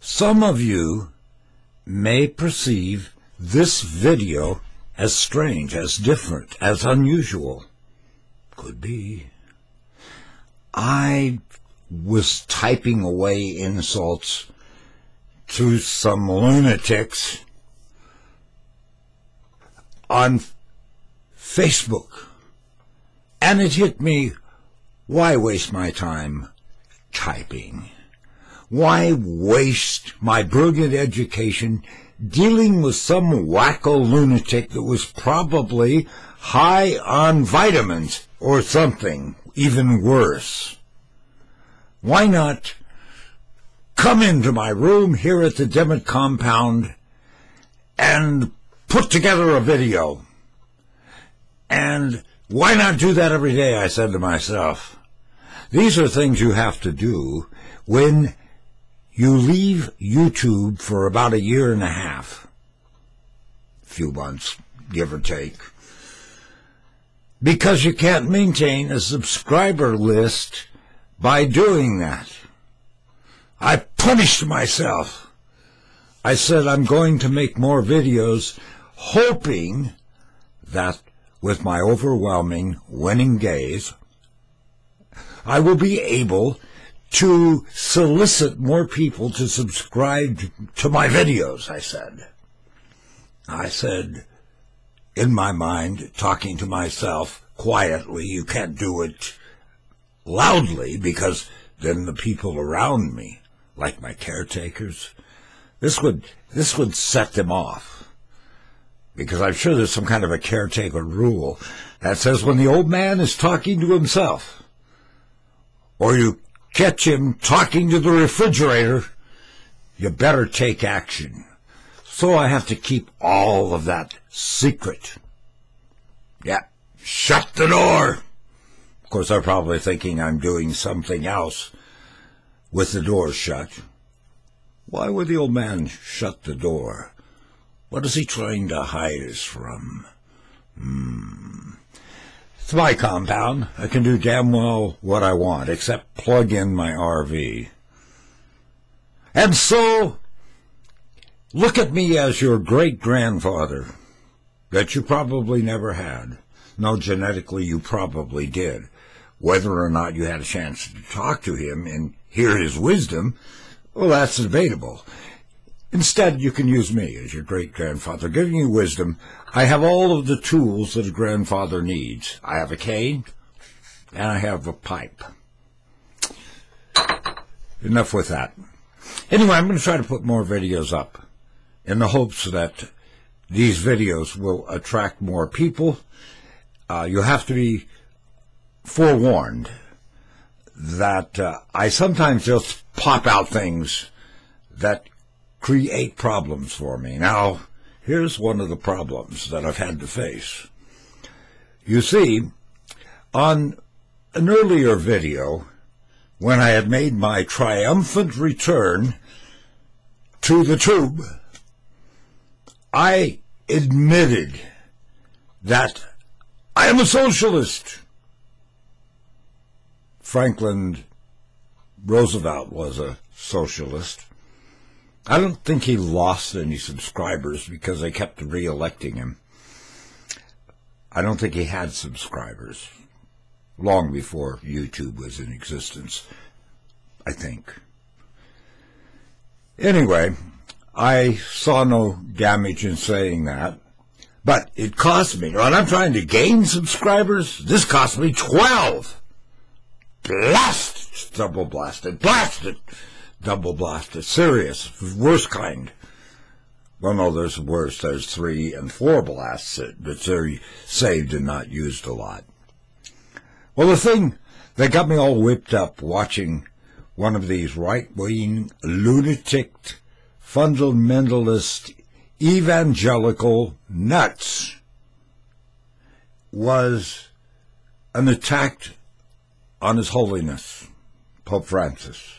Some of you may perceive this video as strange, as different, as unusual. Could be. I was typing away insults to some lunatics on Facebook, and it hit me, why waste my time typing? Why waste my brilliant education dealing with some wacko lunatic that was probably high on vitamins or something even worse? Why not come into my room here at the Dimmitt compound and put together a video? And why not do that every day, I said to myself. These are things you have to do when you leave YouTube for about 1.5 years, few months, give or take, because you can't maintain a subscriber list by doing that. I punished myself. I said I'm going to make more videos, hoping that with my overwhelming winning gaze, I will be able to solicit more people to subscribe to my videos, I said. I said, in my mind, talking to myself quietly, you can't do it loudly because then the people around me, like my caretakers, this would set them off. Because I'm sure there's some kind of a caretaker rule that says when the old man is talking to himself, or you catch him talking to the refrigerator, you better take action. So I have to keep all of that secret. Yeah, shut the door. Of course, they're probably thinking I'm doing something else with the door shut. Why would the old man shut the door? What is he trying to hide us from? It's my compound. I can do damn well what I want, except plug in my RV. And so, look at me as your great-grandfather that you probably never had. No, genetically you probably did. Whether or not you had a chance to talk to him and hear his wisdom, well, that's debatable. Instead, you can use me as your great-grandfather, giving you wisdom. I have all of the tools that a grandfather needs. I have a cane, and I have a pipe. Enough with that. Anyway, I'm going to try to put more videos up in the hopes that these videos will attract more people. You have to be forewarned that I sometimes just pop out things that create problems for me. Now, here's one of the problems that I've had to face. You see, on an earlier video, when I had made my triumphant return to the tube, I admitted that I am a socialist. Franklin Roosevelt was a socialist. I don't think he lost any subscribers because they kept re-electing him. I don't think he had subscribers long before YouTube was in existence, I think. Anyway, I saw no damage in saying that, but it cost me. When I'm trying to gain subscribers, this cost me 12. Blast! Double blasted. Blasted! Double blasted. Serious. Worst kind. Well, no, there's worse. There's 3 and 4 blasts, but they're saved and not used a lot. Well, the thing that got me all whipped up watching one of these right-wing, lunatic, fundamentalist, evangelical nuts was an attack on His Holiness, Pope Francis.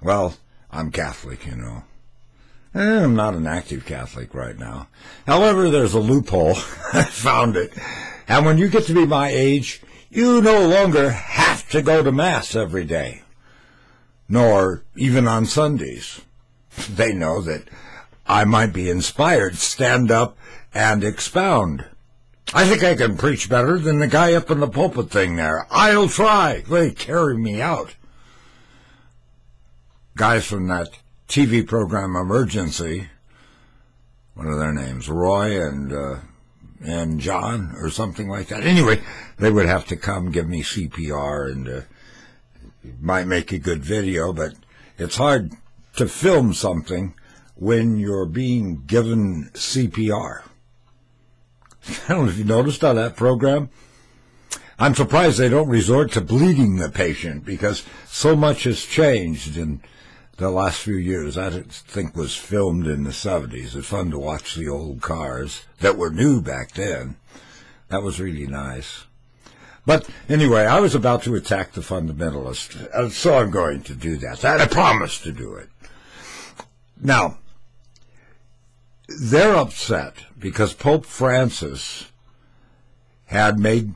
Well, I'm Catholic, you know. I'm not an active Catholic right now. However, there's a loophole. I found it. And when you get to be my age, you no longer have to go to Mass every day. nor even on Sundays. They know that I might be inspired, stand up and expound. I think I can preach better than the guy up in the pulpit thing there. I'll try. They carry me out. Guys from that TV program Emergency, what are their names? Roy and John or something like that. Anyway, they would have to come give me CPR, and it might make a good video, but it's hard to film something when you're being given CPR. I don't know if you noticed on that program. I'm surprised they don't resort to bleeding the patient, because so much has changed in the last few years. I think was filmed in the 70s. It's fun to watch the old cars that were new back then. That was really nice. But anyway, I was about to attack the fundamentalist, so I'm going to do that. I promised to do it. Now, they're upset because Pope Francis had made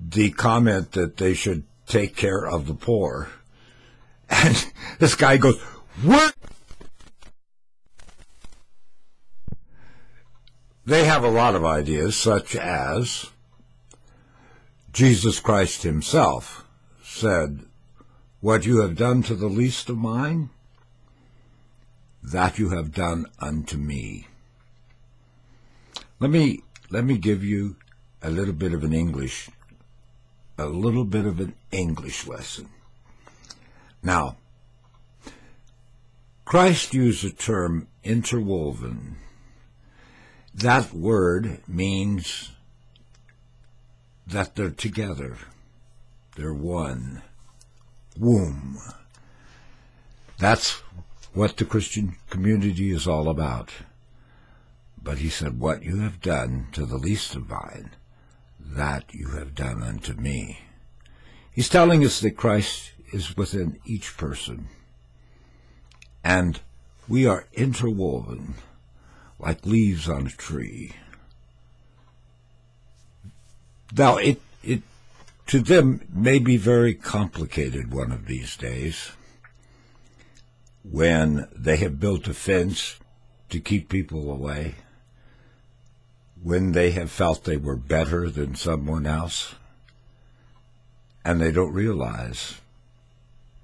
the comment that they should take care of the poor. And this guy goes, "What?" They have a lot of ideas, such as Jesus Christ himself said, "What you have done to the least of mine, that you have done unto me." Let me give you a little bit of an English lesson. Now, Christ used the term interwoven. That word means that they're together. They're one. Womb. That's what the Christian community is all about. But he said, "What you have done to the least of mine, that you have done unto me." He's telling us that Christ is within each person, and we are interwoven like leaves on a tree. Now, it to them may be very complicated one of these days, when they have built a fence to keep people away, when they have felt they were better than someone else, and they don't realize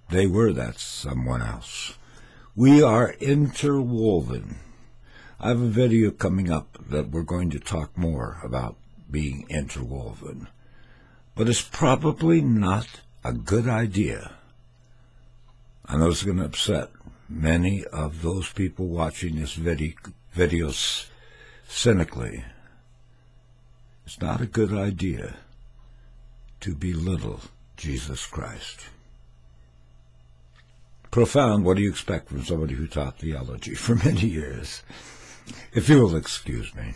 they were that someone else. We are interwoven. I have a video coming up that we're going to talk more about being interwoven. But it's probably not a good idea. I know it's going to upset many of those people watching this video cynically. It's not a good idea to belittle Jesus Christ. Profound. What do you expect from somebody who taught theology for many years? If you will excuse me.